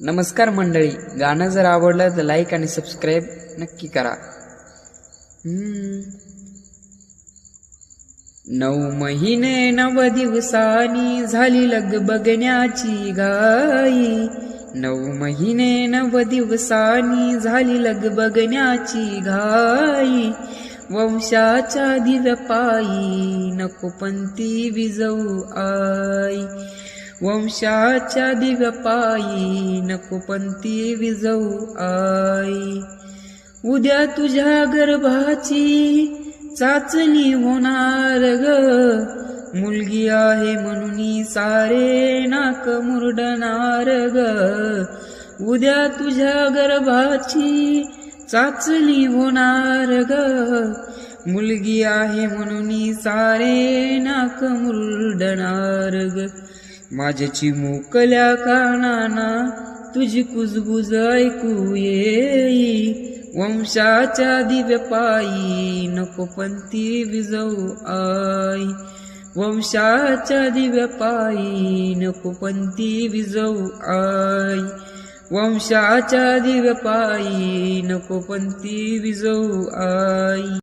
नमस्कार मंडळी, गाणं जर आवडलं तर लाईक आणि सबस्क्राईब नक्की करा. 9 महिने 9 दिवसांनी झाली लगबगण्याची घाई. 9 महिने 9 दिवसांनी झाली लगबगण्याची घाई. वंशाच्या दिव्यपायी नको पंथी विजवू आई. वंशाच्या दिव्यपायी नको पंथी विजवू आई. उद्या तुझ्या गर्भाची चाचणी होणार ग. मुलगी आहे म्हणून सारे नाक मुरडणार ग. उद्या तुझ्या गर्भाची चाचणी होणार ग. मुलगी आहे म्हणून सारे नाक मुरडणार ग. माझ्या चिमुकल्या कानाना तुझी कुजबुज ऐकू येई. वंशाच्या दिव्यपायी नको पंथी विजवू आई. वंशाच्या दिव्यपायी नको पंथी विजवू आई. वंशाच्या दिव्यपायी नको पंथी विजवू आई.